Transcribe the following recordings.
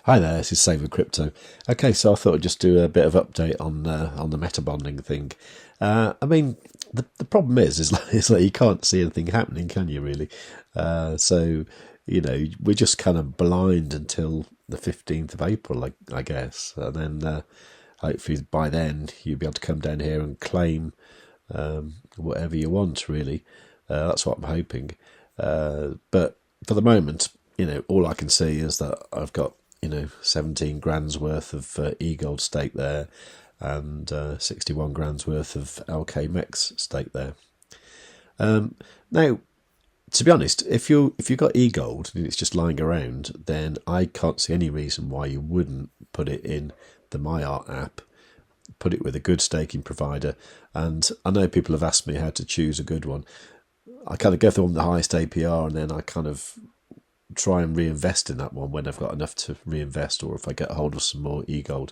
Hi there, this is Save with Crypto. Okay, so I thought I'd just do a bit of update on the Metabonding thing. I mean, the problem is like you can't see anything happening, can you? Really? So we're just kind of blind until the 15th of April, I guess, and then hopefully by then you'll be able to come down here and claim whatever you want. Really, that's what I'm hoping. But for the moment, all I can see is that I've got 17 grand's worth of eGold stake there, and 61 grand's worth of LKMEX stake there. Now, to be honest, if you've got eGold and it's just lying around, then I can't see any reason why you wouldn't put it in the Maiar app, put it with a good staking provider. And I know people have asked me how to choose a good one. I kind of go for the one with the highest APR, and then I kind of try and reinvest in that one when I've got enough to reinvest, or if I get a hold of some more eGold.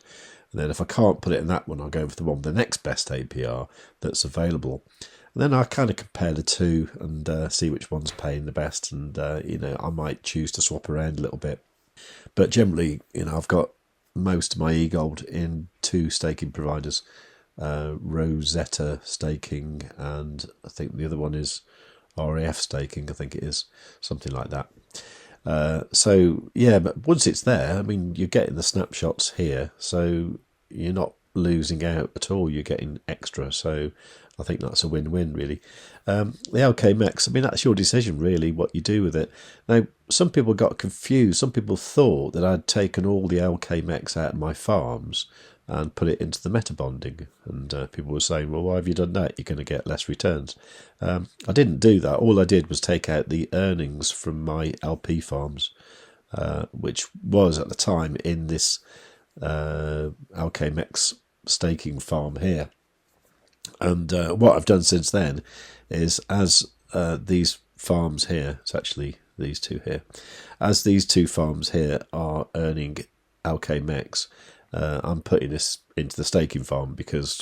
And then if I can't put it in that one, I'll go for the one with the next best APR that's available. And then I kind of compare the two and see which one's paying the best, and I might choose to swap around a little bit. But generally, I've got most of my eGold in two staking providers, Rosetta Staking, and I think the other one is RAF Staking, I think it is, something like that. But once it's there, I mean, you're getting the snapshots here, so you're not losing out at all. You're getting extra, so I think that's a win-win, really. The LKMEX, I mean, that's your decision, really, what you do with it. Now, some people got confused. Some people thought that I'd taken all the LKMEX out of my farms and put it into the Metabonding, and people were saying, well, why have you done that? You're going to get less returns. I didn't do that. All I did was take out the earnings from my LP farms, which was at the time in this LKMEX staking farm here. And what I've done since then is, as these farms here, it's actually these two here, as these two farms here are earning LKMEX, I'm putting this into the staking farm because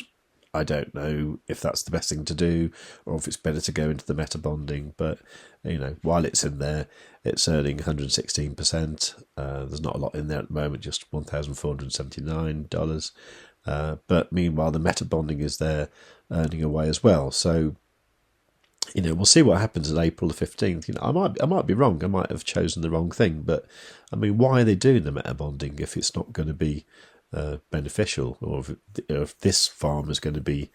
I don't know if that's the best thing to do or if it's better to go into the Metabonding. But, while it's in there, it's earning 116%. There's not a lot in there at the moment, just $1,479. But meanwhile, the Metabonding is there earning away as well. So, we'll see what happens in April the 15th. I might be wrong. I might have chosen the wrong thing. But, I mean, why are they doing the Metabonding if it's not going to be beneficial, or if this farm is going to be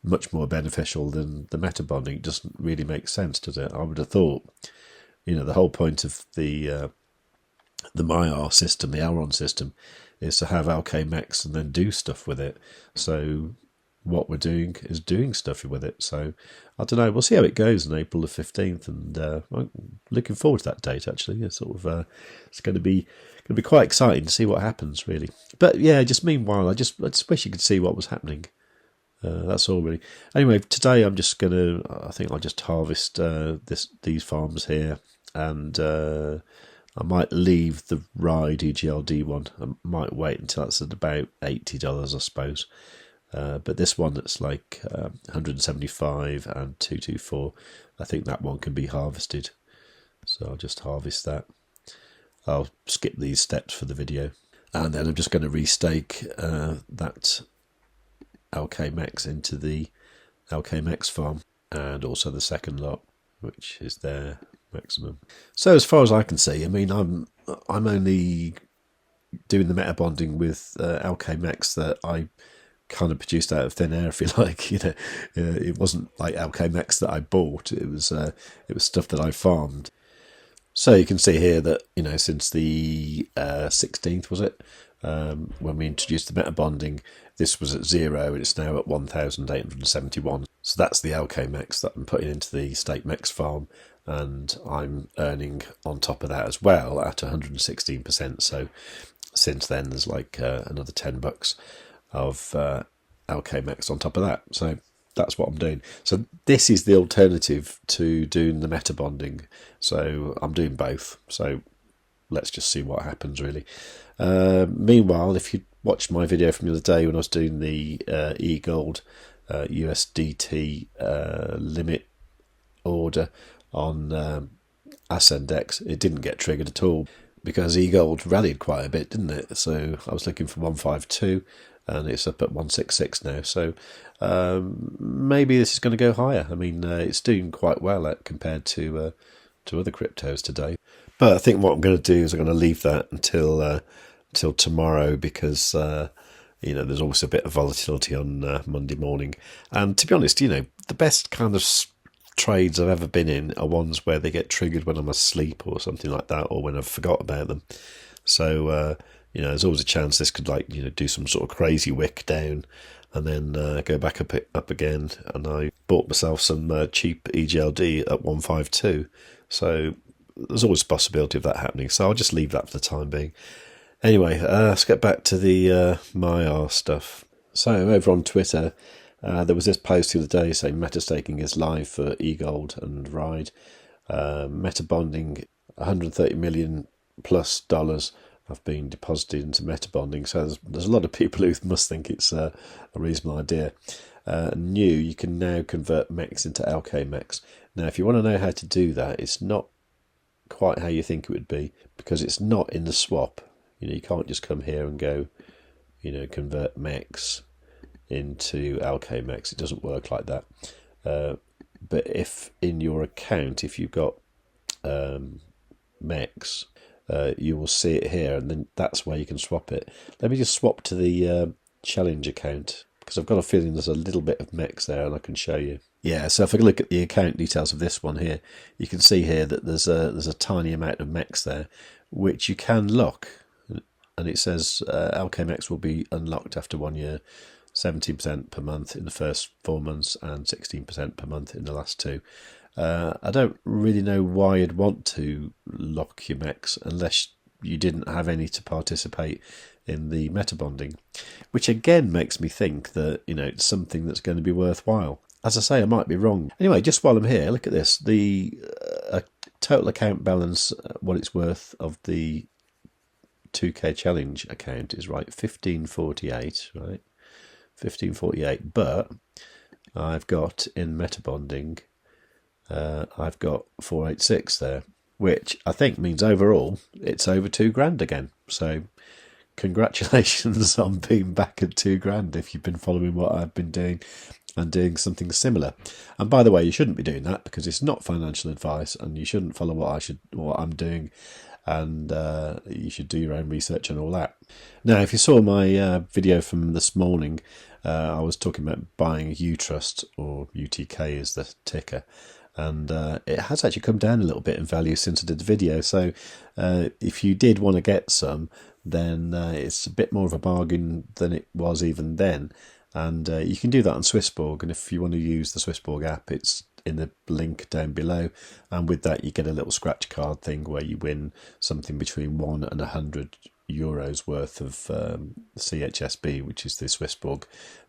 much more beneficial than the Metabonding? It doesn't really make sense, does it? I would have thought, the whole point of the Maiar system, the Elrond system, is to have LKMEX and then do stuff with it. So what we're doing is doing stuff with it. So I don't know. We'll see how it goes on April the 15th, and I'm looking forward to that date. Actually, it's going to be quite exciting to see what happens, really. But yeah, just meanwhile, I just wish you could see what was happening. That's all, really. Anyway, today I think I'll just harvest these farms here, and I might leave the ride EGLD one. I might wait until that's at about $80, I suppose. But this one that's like 175 and 224, I think that one can be harvested. So I'll just harvest that. I'll skip these steps for the video. And then I'm just going to restake that LKMEX into the LKMEX farm, and also the second lot, which is their maximum. So as far as I can see, I mean, I'm only doing the Metabonding with LKMEX that I kind of produced out of thin air, if you like. It wasn't like LKMEX that I bought. It was stuff that I farmed. So you can see here that since the 16th, was it, when we introduced the Metabonding, this was at 0 and it's now at 1,871. So that's the LKMEX that I'm putting into the StakeMEX farm, and I'm earning on top of that as well at 116%. So since then, there's like another $10 of LKMEX on top of that. So that's what I'm doing. So this is the alternative to doing the Metabonding. So I'm doing both. So let's just see what happens, really. Meanwhile, if you watched my video from the other day when I was doing the eGold USDT limit order on Dex, it didn't get triggered at all. because eGold rallied quite a bit, didn't it? So I was looking for 152 and it's up at 166 now. So maybe this is going to go higher. I mean, it's doing quite well compared to other cryptos today. But I think what I'm going to do is I'm going to leave that until tomorrow, because there's always a bit of volatility on Monday morning. And to be honest, the best kind of trades I've ever been in are ones where they get triggered when I'm asleep or something like that, or when I've forgot about them. So there's always a chance this could do some sort of crazy wick down and then go back up again. And I bought myself some cheap EGLD at 152. So there's always a possibility of that happening. So I'll just leave that for the time being. Anyway, let's get back to the Maiar stuff. So over on Twitter, there was this post the other day saying metastaking is live for eGold and Ride. Metabonding, $130 million plus have been deposited into Metabonding. So there's a lot of people who must think it's a reasonable idea. You can now convert MEX into LKMEX. Now, if you want to know how to do that, it's not quite how you think it would be, because it's not in the swap. You can't just come here and go, convert MEX into LKMEX. It doesn't work like that. But if in your account, if you've got MEX, you will see it here, and then that's where you can swap it. Let me just swap to the challenge account, because I've got a feeling there's a little bit of MEX there, and I can show you. Yeah, so if I look at the account details of this one here, you can see here that there's a tiny amount of MEX there, which you can lock. And it says LKMEX will be unlocked after 1 year, 17% per month in the first 4 months and 16% per month in the last 2. I don't really know why you'd want to lock your MEX unless you didn't have any to participate in the metabonding, which again makes me think that it's something that's going to be worthwhile. As I say, I might be wrong. Anyway, just while I'm here, look at this. The total account balance, what it's worth of the 2K challenge account is 1548, right? 1548, but I've got in metabonding, I've got 486 there, which I think means overall it's over $2,000 again. So congratulations on being back at $2,000 if you've been following what I've been doing and doing something similar. And by the way, you shouldn't be doing that, because it's not financial advice, and you shouldn't follow what I'm doing. And you should do your own research and all that. Now, if you saw my video from this morning, I was talking about buying Utrust, or UTK is the ticker, and it has actually come down a little bit in value since I did the video. So if you did want to get some, then it's a bit more of a bargain than it was even then. And you can do that on SwissBorg, and if you want to use the SwissBorg app, it's in the link down below, and with that you get a little scratch card thing where you win something between 1 and 100 euros worth of CHSB, which is the SwissBorg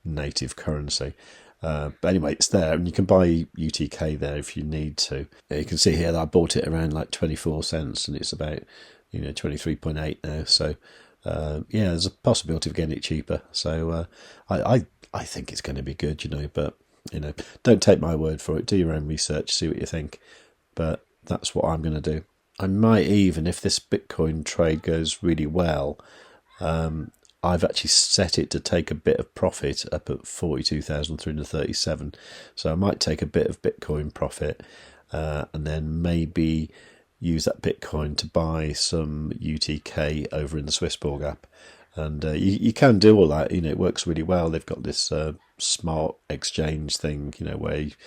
native currency. But anyway, it's there, and you can buy UTK there if you need to. You can see here that I bought it around 24 cents, and it's about 23.8 now. So there's a possibility of getting it cheaper. So I think it's going to be good, but don't take my word for it. Do your own research, see what you think. But that's what I'm going to do. I might even, if this Bitcoin trade goes really well, I've actually set it to take a bit of profit up at 42,337. So I might take a bit of Bitcoin profit and then maybe use that Bitcoin to buy some UTK over in the SwissBorg app. And you can do all that, it works really well. They've got this smart exchange thing,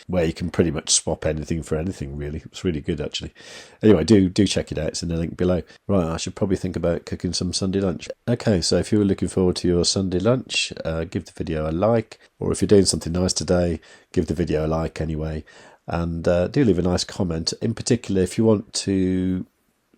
where you can pretty much swap anything for anything, really. It's really good, actually. Anyway, do check it out. It's in the link below. Right, I should probably think about cooking some Sunday lunch. Okay, so if you're looking forward to your Sunday lunch, give the video a like. Or if you're doing something nice today, give the video a like anyway. And do leave a nice comment. In particular, if you want to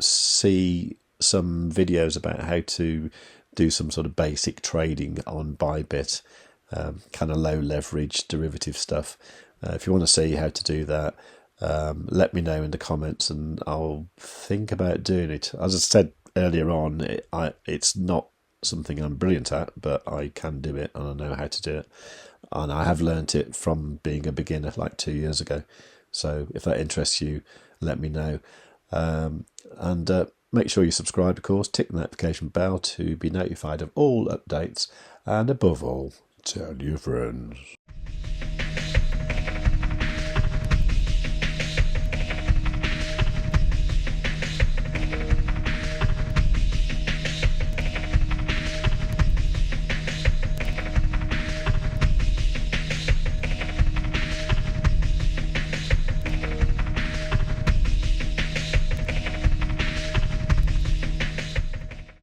see some videos about how to do some sort of basic trading on ByBit, kind of low leverage derivative stuff. If you want to see how to do that, let me know in the comments and I'll think about doing it. As I said earlier on, it's not something I'm brilliant at, but I can do it and I know how to do it. And I have learnt it from being a beginner 2 years ago. So if that interests you, let me know. make sure you subscribe, of course, tick the notification bell to be notified of all updates, and above all, tell your friends.